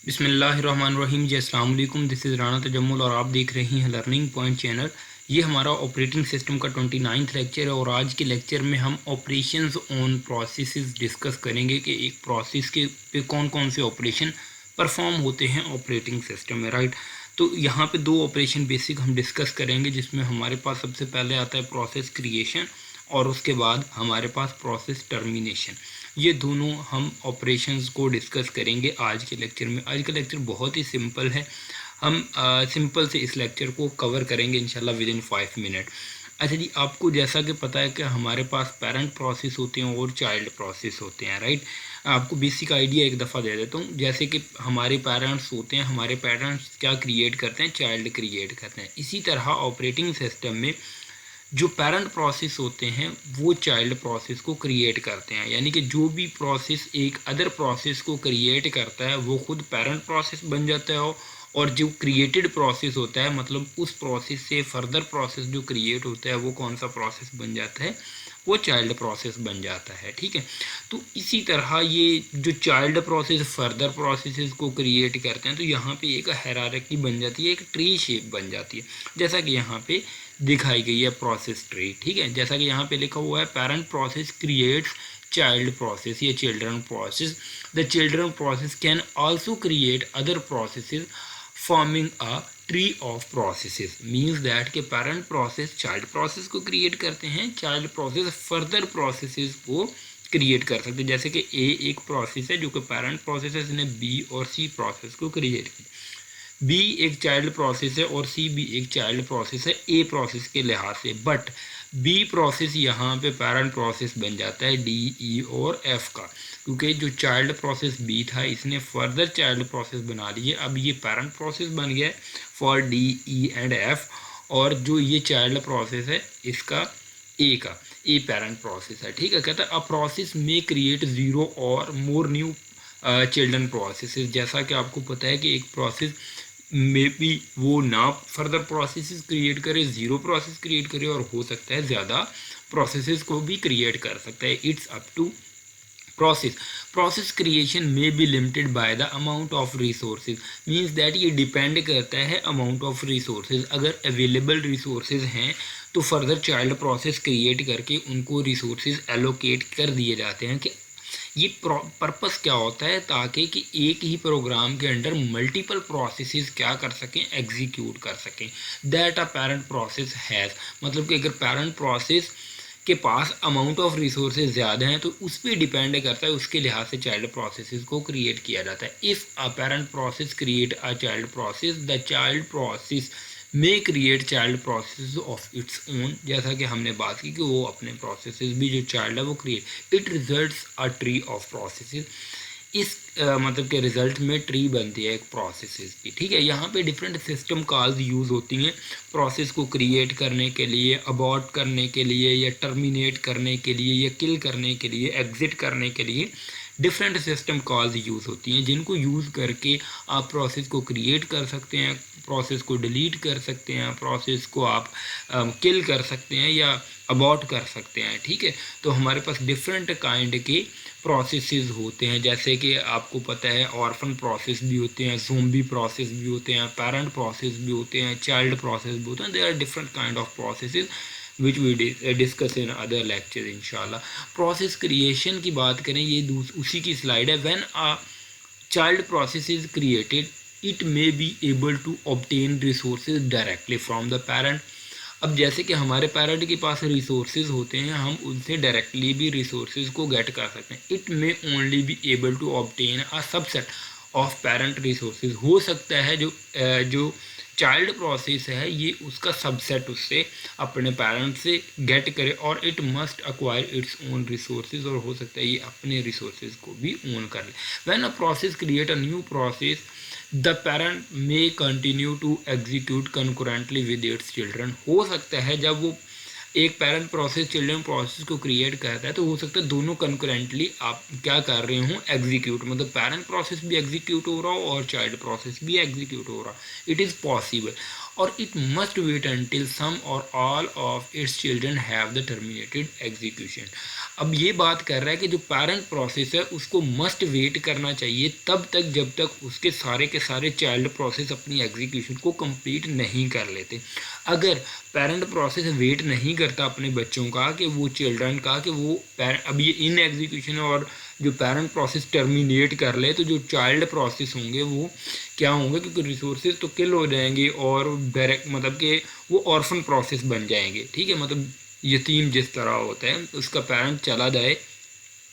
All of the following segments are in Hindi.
बिस्मिल्लाहिर्रहमानिर्रहीम जी अस्सलाम वालेकुम। दिस इज़ राना तजम्मुल और आप देख रहे हैं लर्निंग पॉइंट चैनल। ये हमारा ऑपरेटिंग सिस्टम का 29वां लेक्चर है और आज के लेक्चर में हम ऑपरेशंस ऑन प्रोसेसेस डिस्कस करेंगे कि एक प्रोसेस के पे कौन कौन से ऑपरेशन परफॉर्म होते हैं ऑपरेटिंग सिस्टम में, राइट। तो यहाँ पे दो ऑपरेशन बेसिक हम डिस्कस करेंगे, जिसमें हमारे पास सबसे पहले आता है प्रोसेस क्रिएशन और उसके बाद हमारे पास प्रोसेस टर्मिनेशन। ये दोनों हम ऑपरेशंस को डिस्कस करेंगे आज के लेक्चर में। आज का लेक्चर बहुत ही सिंपल है, हम सिंपल से इस लेक्चर को कवर करेंगे इंशाल्लाह विद इन 5 मिनट। अच्छा जी, आपको जैसा कि पता है कि हमारे पास पेरेंट प्रोसेस होते हैं और चाइल्ड प्रोसेस होते हैं, राइट। आपको बेसिक आइडिया एक दफ़ा दे देता हूँ। जैसे कि हमारे पेरेंट्स होते हैं, हमारे पेरेंट्स क्या क्रिएट करते हैं, चाइल्ड क्रिएट करते हैं। इसी तरह ऑपरेटिंग सिस्टम में जो पेरेंट प्रोसेस होते हैं वो चाइल्ड प्रोसेस को क्रिएट करते हैं, यानी कि जो भी प्रोसेस एक अदर प्रोसेस को क्रिएट करता है वो खुद पेरेंट प्रोसेस बन जाता है, और जो क्रिएटेड प्रोसेस होता है मतलब उस प्रोसेस से फर्दर प्रोसेस जो क्रिएट होता है वो कौन सा प्रोसेस बन जाता है, वो चाइल्ड प्रोसेस बन जाता है, ठीक है। तो इसी तरह ये जो चाइल्ड प्रोसेस फर्दर प्रोसेसेस को क्रिएट करते हैं तो यहाँ पे एक हायरार्की बन जाती है, एक ट्री शेप बन जाती है, जैसा कि यहाँ पे दिखाई गई है प्रोसेस ट्री, ठीक है। जैसा कि यहाँ पे लिखा हुआ है parent process creates child process या children process. The children process can also create other processes forming a tree of processes. Means that के पेरेंट प्रोसेस चाइल्ड प्रोसेस को क्रिएट करते हैं, चाइल्ड प्रोसेस फर्दर प्रोसेसेस को क्रिएट कर सकते हैं। जैसे कि ए एक प्रोसेस है जो कि पेरेंट प्रोसेस है, इसने बी और सी प्रोसेस को क्रिएट किया। बी एक चाइल्ड प्रोसेस है और सी भी एक चाइल्ड प्रोसेस है ए प्रोसेस के लिहाज से, बट बी प्रोसेस यहाँ पे पेरेंट प्रोसेस बन जाता है डी ई और एफ का, क्योंकि जो चाइल्ड प्रोसेस बी था इसने फर्दर चाइल्ड प्रोसेस बना लिए, अब ये पेरेंट प्रोसेस बन गया है for D E and F. और जो ये चाइल्ड प्रोसेस है इसका ए पेरेंट प्रोसेस है, ठीक है। कहता है अ प्रोसेस में क्रिएट जीरो और मोर न्यू चिल्ड्रन प्रोसेस। जैसा कि आपको पता है कि एक प्रोसेस में भी वो ना फर्दर प्रोसेसेस क्रिएट करे, ज़ीरो प्रोसेस क्रिएट करे, और हो सकता है ज़्यादा प्रोसेसेस को भी क्रिएट कर सकता है। It's up to process creation में be limited by the amount of resources. Means that ये डिपेंड करता है अमाउंट ऑफ रिसोर्सेज। अगर अवेलेबल रिसोर्सेज हैं तो फर्दर चाइल्ड प्रोसेस क्रिएट करके उनको रिसोर्सेज एलोकेट कर दिए जाते हैं। कि ये पर्पस क्या होता है, ताकि कि एक ही प्रोग्राम के अंडर मल्टीपल प्रोसेसेस क्या कर सकें, एग्जीक्यूट कर सकें। That a parent process has, मतलब कि अगर पेरेंट प्रोसेस के पास अमाउंट ऑफ रिसोर्सेज ज़्यादा हैं तो उस पर डिपेंड करता है, उसके लिहाज से चाइल्ड प्रोसेसेस को क्रिएट किया जाता है। If a parent process create a child process, the child process may create child process of its own. जैसा कि हमने बात की कि वो अपने प्रोसेसेस भी जो चाइल्ड है वो create, it results a tree of processes. इस मतलब के रिजल्ट में ट्री बनती है एक प्रोसेसेस की, ठीक है। यहाँ पे डिफरेंट सिस्टम कॉल्स यूज़ होती हैं प्रोसेस को क्रिएट करने के लिए, अबॉर्ट करने के लिए, या टर्मिनेट करने के लिए, या किल करने के लिए, एग्जिट करने के लिए। डिफरेंट सिस्टम कॉल्स यूज़ होती हैं जिनको यूज़ करके आप प्रोसेस को क्रिएट कर सकते हैं, प्रोसेस को डिलीट कर सकते हैं, प्रोसेस को आप किल कर सकते हैं या अबॉर्ट कर सकते हैं, ठीक है। तो हमारे पास डिफरेंट काइंड के प्रोसेसेस होते हैं, जैसे कि आपको पता है ऑर्फन प्रोसेस भी होते हैं, ज़ोंबी प्रोसेस भी होते हैं, पेरेंट प्रोसेस भी होते हैं, चाइल्ड प्रोसेस भी होते हैं। There are different kind of processes which we discuss in other lecture इंशाल्लाह। प्रोसेस क्रिएशन की बात करें, ये उसी की स्लाइड है। When a child process is created it may be able to obtain resources directly from the parent. अब जैसे कि हमारे पेरेंट के पास रिसोर्सेज होते हैं, हम उनसे डायरेक्टली भी रिसोर्सेज को गेट कर सकते हैं। It may only be able to obtain a subset of parent resources. हो सकता है जो चाइल्ड प्रोसेस है ये उसका सबसेट उससे अपने पेरेंट्स से गेट करे, और it must acquire its own resources, और हो सकता है ये अपने रिसोर्सेज को भी ओन कर ले। When a process create a new process the parent may continue to execute concurrently with its children. हो सकता है जब वो एक पेरेंट प्रोसेस चिल्ड्रन प्रोसेस को क्रिएट करता है तो हो सकता है दोनों कंकरेंटली आप क्या कर रहे हो, एग्जीक्यूट, मतलब पेरेंट प्रोसेस भी एग्जीक्यूट हो रहा हो और चाइल्ड प्रोसेस भी एग्जीक्यूट हो रहा। इट इज़ पॉसिबल, और इट मस्ट वेट until सम और all of its children have the terminated execution. अब ये बात कर रहा है कि जो पेरेंट प्रोसेस है उसको मस्ट वेट करना चाहिए तब तक जब तक उसके सारे के सारे चाइल्ड प्रोसेस अपनी एग्जीक्यूशन को कंप्लीट नहीं कर लेते। अगर पेरेंट प्रोसेस वेट नहीं करता अपने बच्चों का कि वो चिल्ड्रन का कि वो अब ये इन एग्जीक्यूशन और जो पेरेंट प्रोसेस टर्मिनेट कर ले, तो जो चाइल्ड प्रोसेस होंगे वो क्या होंगे, क्योंकि रिसोर्सेज तो किल हो जाएंगे और डायरेक्ट मतलब कि वो ऑर्फन प्रोसेस बन जाएंगे। ठीक है, मतलब यतीम जिस तरह होता है उसका पेरेंट चला जाए,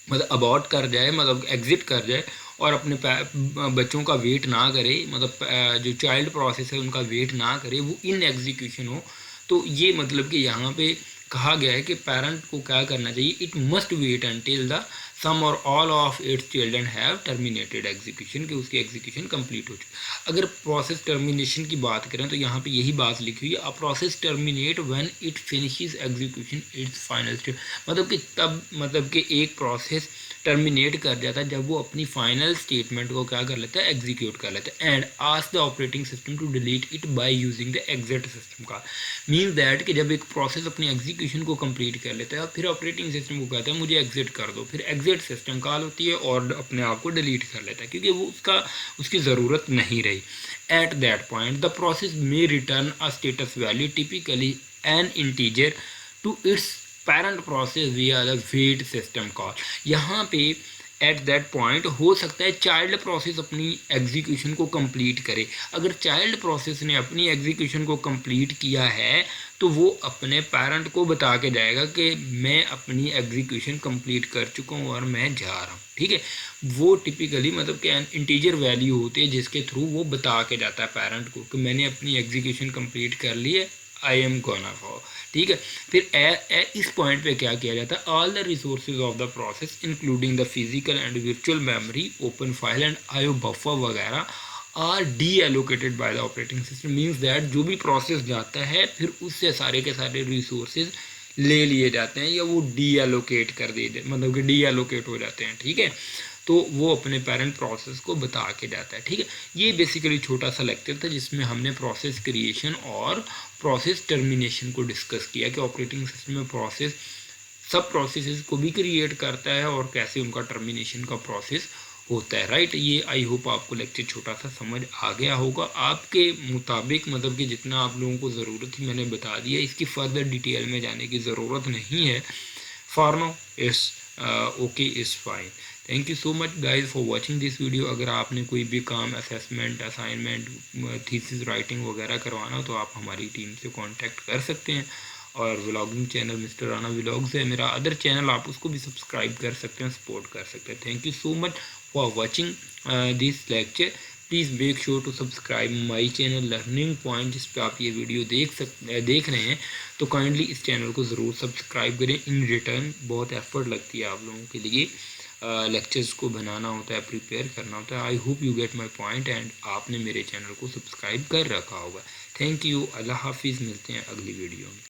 मतलब अबॉर्ट कर जाए, मतलब एग्ज़िट कर जाए और अपने बच्चों का वेट ना करे, मतलब जो चाइल्ड प्रोसेस है उनका वेट ना करे, वो इन एग्जीक्यूशन हो। तो ये मतलब कि यहाँ पे कहा गया है कि पेरेंट को क्या करना चाहिए, it must wait until the some और all of its children have terminated execution, कि उसकी एग्जीक्यूशन कंप्लीट हो चुकी। अगर प्रोसेस टर्मिनेशन की बात करें तो यहाँ पे यही बात लिखी हुई है, a process terminate when it finishes execution it's final stage, मतलब कि तब मतलब कि एक प्रोसेस टर्मिनेट कर जाता है जब वो अपनी फाइनल स्टेटमेंट को क्या कर लेता है, एग्जीक्यूट कर लेता है। And ask the operating system to delete it by using the exit system का मीन्स दैट कि जब एक प्रोसेस अपनी एग्जीक्यूशन को कंप्लीट कर लेता है फिर ऑपरेटिंग सिस्टम को कहता है मुझे एग्जिट कर दो, फिर एग्जिट सिस्टम कॉल होती है और अपने आप को डिलीट कर लेता है क्योंकि वो उसकी ज़रूरत नहीं रही। At that point the process may return a status value typically an integer to its parent process via the wait system call. यहाँ पे एट दैट पॉइंट हो सकता है चाइल्ड प्रोसेस अपनी एग्जीक्यूशन को कंप्लीट करे। अगर चाइल्ड प्रोसेस ने अपनी एग्जीक्यूशन को कंप्लीट किया है तो वो अपने पेरेंट को बता के जाएगा कि मैं अपनी एग्जीक्यूशन कंप्लीट कर चुका हूँ और मैं जा रहा हूँ। ठीक है, वो टिपिकली मतलब कि इंटीजर वैल्यू होती है जिसके थ्रू वो बता के जाता है पेरेंट को कि मैंने अपनी एग्जीक्यूशन कंप्लीट कर ली है, आई एम गोना फॉर। ठीक है, फिर इस पॉइंट पे क्या किया जाता है, all the resources of the process including the physical and virtual memory, open file and IO buffer वगैरह are deallocated by the operating system. Means that जो भी प्रोसेस जाता है फिर उससे सारे के सारे रिसोर्सेज ले लिए जाते हैं या वो डी एलोकेट कर दे मतलब कि डी एलोकेट हो जाते हैं। ठीक है, तो वो अपने पेरेंट प्रोसेस को बता के जाता है। ठीक है, ये बेसिकली छोटा सा लेक्चर था जिसमें हमने प्रोसेस क्रिएशन और प्रोसेस टर्मिनेशन को डिस्कस किया कि ऑपरेटिंग सिस्टम में प्रोसेस सब प्रोसेसेस को भी क्रिएट करता है और कैसे उनका टर्मिनेशन का प्रोसेस होता है। राइट, ये आई होप आपको लेक्चर छोटा सा समझ आ गया होगा। आपके मुताबिक मतलब कि जितना आप लोगों को ज़रूरत थी मैंने बता दिया, इसकी फर्दर डिटेल में जाने की ज़रूरत नहीं है। फॉर नो इस okay is fine. Thank you so much guys for watching this video. अगर आपने कोई भी काम, असेसमेंट, असाइनमेंट, थीसिस राइटिंग वगैरह करवाना हो तो आप हमारी टीम से कांटेक्ट कर सकते हैं। और vlogging channel mister Rana vlogs है मेरा अदर चैनल, आप उसको भी सब्सक्राइब कर सकते हैं, सपोर्ट कर सकते हैं। Thank you so much for watching this lecture. Please make sure to subscribe my channel learning point, जिस पर आप ये वीडियो देख रहे हैं तो काइंडली इस चैनल को ज़रूर सब्सक्राइब करें। इन रिटर्न बहुत एफर्ट लगती है आप लोगों के लिए, लेक्चर्स को बनाना होता है, प्रिपेयर करना होता है। I hope you get my point and आपने मेरे चैनल को सब्सक्राइब कर रखा होगा। थैंक यू, अल्लाह हाफिज़, मिलते हैं अगली वीडियो में।